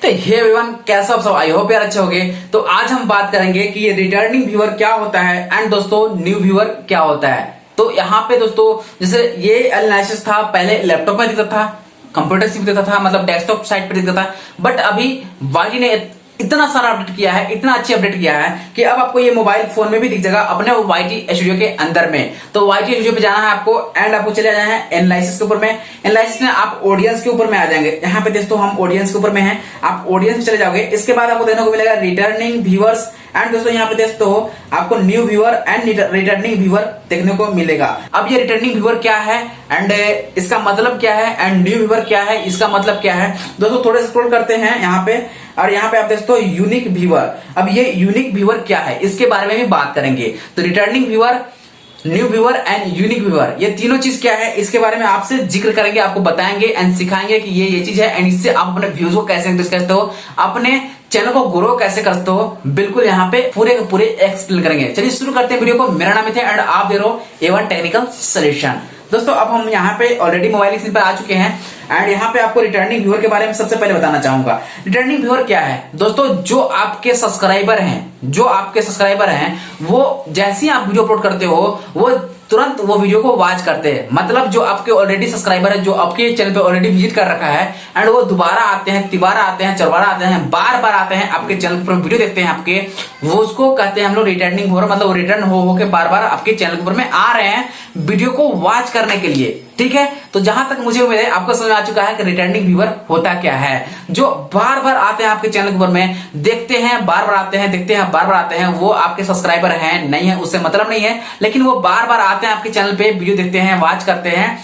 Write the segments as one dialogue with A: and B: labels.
A: तो hey everyone, कैसे आप सब? आई होप यार अच्छे होंगे। तो आज हम बात करेंगे कि ये रिटर्निंग व्यूअर क्या होता है एंड दोस्तों न्यू व्यूअर क्या होता है। तो यहाँ पे दोस्तों जैसे ये एनालिसिस था, पहले लैपटॉप में दिखता था, कंप्यूटर से भी दिखता था, मतलब डेस्कटॉप साइट पे दिखता था, बट अभी वाईटी ने इतना सारा अपडेट किया है, इतना अच्छी अपडेट किया है कि अब आपको ये मोबाइल फोन में भी दिख जाएगा अपने वाईटी स्टूडियो के अंदर में। तो वाईटी स्टूडियो पे जाना है आपको एंड आपको चले जाना है एनालिसिस के ऊपर में। एनालिसिस में आप ऑडियंस के ऊपर में आ जाएंगे। यहाँ पे दोस्तों हम ऑडियंस के ऊपर में हैं, आप ऑडियंस में चले जाओगे। इसके बाद आपको देखने को मिलेगा रिटर्निंग व्यूअर्स एंड दोस्तों यहाँ पे दोस्तों आपको new viewer and returning viewer देखने को मिलेगा। अब ये रिटर्निंग व्यूअर क्या है एंड इसका मतलब क्या है एंड न्यू व्यूअर क्या है, इसका मतलब क्या है दोस्तों। थोड़े स्क्रॉल करते हैं यहाँ पे और यहाँ पे आप दोस्तों यूनिक व्यूअर। अब ये यूनिक व्यूअर क्या है इसके बारे में भी बात करेंगे। तो returning viewer, new viewer and unique viewer, ये तीनों चीज क्या है इसके बारे में आपसे जिक्र करेंगे, आपको बताएंगे एंड सिखाएंगे कि ये चीज है एंड इससे आप अपने व्यूज को कैसे इंक्रीज करते हो, अपने चैनल को ग्रो कैसे करते हो, बिल्कुल यहाँ पे पूरे के पूरे एक्सप्लेन करेंगे। चलिए शुरू करते हैं वीडियो को। मेरा नाम है एंड आप दे रहे हो A1 टेक्निकल सोल्यूशन। दोस्तों अब हम यहाँ पे ऑलरेडी मोबाइल स्क्रीन पर आ चुके हैं एंड यहाँ पे आपको रिटर्निंग व्यूअर के बारे में सबसे पहले बताना चाहूंगा। रिटर्निंग व्यूअर क्या है दोस्तों? जो आपके सब्सक्राइबर हैं, वो जैसे ही आप वीडियो अपलोड करते हो वो तुरंत वो वीडियो को वॉच करते हैं। मतलब जो आपके ऑलरेडी सब्सक्राइबर है, जो आपके चैनल पे ऑलरेडी विजिट कर रखा है एंड वो दोबारा आते हैं, तिबारा आते हैं, चरबारा आते हैं, बार बार आते हैं आपके चैनल पर वीडियो देखते हैं आपके, वो उसको कहते हैं हम लोग रिटर्निंग व्यूअर। मतलब रिटर्न हो के बार बार आपके चैनल के ऊपर में आ रहे हैं वीडियो को वॉच करने के लिए। ठीक है, तो जहां तक मुझे उम्मीद है आपको समझ आ चुका है कि रिटर्निंग व्यूअर होता क्या है। जो बार बार आते हैं आपके चैनल के ऊपर में, देखते हैं, बार बार आते हैं, देखते हैं, बार बार आते हैं, वो आपके सब्सक्राइबर हैं नहीं है उससे मतलब नहीं है, लेकिन वो बार बार आते हैं आपके चैनल पे, वीडियो देखते हैं, वॉच करते हैं,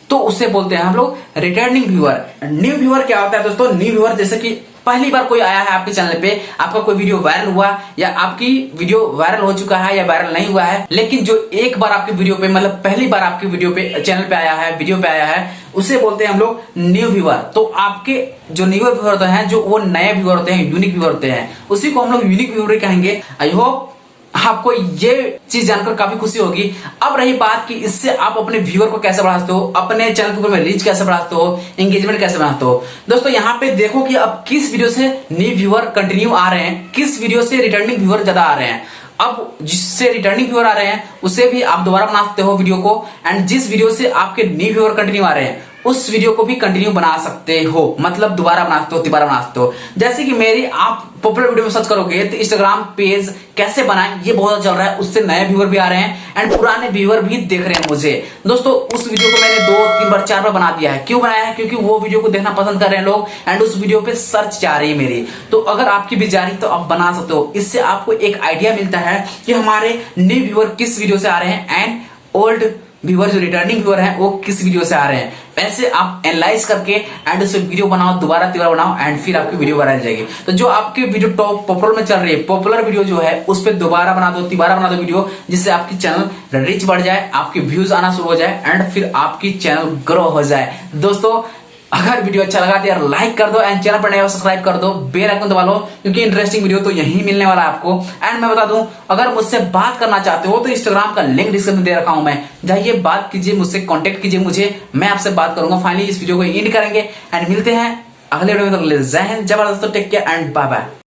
A: तो उससे बोलते हैं हम लोग रिटर्निंग व्यूअर। न्यू व्यूअर क्या होता है दोस्तों? न्यू व्यूअर जैसे कि पहली बार कोई आया है आपके चैनल पे, आपका कोई वीडियो वायरल हुआ या आपकी वीडियो वायरल हो चुका है या वायरल नहीं हुआ है, लेकिन जो एक बार आपकी वीडियो पे, मतलब पहली बार आपकी वीडियो पे चैनल पे आया है, वीडियो पे आया है, उसे बोलते हैं हम लोग न्यू व्यूअर। तो आपके जो न्यू व्यूअर होते हैं, जो वो नए व्यूअर होते हैं, यूनिक व्यूअर होते हैं, उसी को हम लोग यूनिक व्यूअर कहेंगे। आई होप आपको ये चीज जानकर काफी खुशी होगी। अब रही बात कि इससे आप अपने व्यूअर को कैसे बढ़ा सकते हो, अपने चैनल के ऊपर में रीच कैसे बढ़ा सकते हो, एंगेजमेंट कैसे बढ़ाते हो। दोस्तों यहाँ पे देखो कि अब किस वीडियो से न्यू व्यूअर कंटिन्यू आ रहे हैं, किस वीडियो से रिटर्निंग व्यूअर ज्यादा आ रहे हैं। अब जिससे रिटर्निंग व्यूअर आ रहे हैं उसे भी आप दोबारा बना सकते हो वीडियो को, एंड जिस वीडियो से आपके न्यू व्यूअर कंटिन्यू आ रहे हैं उस वीडियो को भी कंटिन्यू बना सकते हो, मतलब दोबारा बना सकते हो, तिबारा बना सकते हो। जैसे कि मेरी आप पॉपुलर वीडियो में सर्च करोगे तो इंस्टाग्राम पेज कैसे बनाएं ये बहुत चल रहा है, उससे नए व्यूअर भी आ रहे हैं एंड पुराने व्यूअर भी देख रहे हैं मुझे। दोस्तों उस वीडियो को मैंने 2, 3 बार, 4 बार बना दिया है। क्यों बनाया है? क्योंकि वो वीडियो को देखना पसंद कर रहे हैं लोग एंड उस वीडियो पे सर्च जा रही है मेरी। तो अगर आपकी भी जा रही तो आप बना सकते हो। इससे आपको एक आइडिया मिलता है कि हमारे न्यू व्यूअर किस वीडियो से आ रहे हैं एंड ओल्ड व्यूअर जो रिटर्निंग व्यूअर हैं वो किस वीडियो से आ रहे हैं। वैसे आप एनालाइज करके एंड उसे वीडियो बनाओ, दोबारा तिबारा बनाओ एंड फिर आपकी वीडियो वायरल जाएगी। तो जो आपकी वीडियो टॉप पॉपुलर में चल रही है, पॉपुलर वीडियो जो है उस पर दोबारा बना दो, तिबारा बना दो वीडियो, जिससे आपकी चैनल रीच बढ़ जाए, आपके व्यूज आना शुरू हो जाए एंड फिर आपकी चैनल ग्रो हो जाए। दोस्तों अगर वीडियो अच्छा लगा तो यार लाइक कर दो एंड चैनल पर नए हो सब्सक्राइब कर दो, बेल आइकन दबा लो, क्योंकि इंटरेस्टिंग वीडियो तो यहीं मिलने वाला है आपको। एंड मैं बता दूं, अगर मुझसे बात करना चाहते हो तो इंस्टाग्राम का लिंक डिस्क्रिप्शन में दे रखा हूं मैं, जाइए बात कीजिए मुझसे, कांटेक्ट कीजिए मुझे, मैं आपसे बात करूंगा। फाइनली इस वीडियो को एंड करेंगे एंड मिलते हैं अगले वीडियो में। तक जय हिंद, जय भारत दोस्तों, take care and bye bye.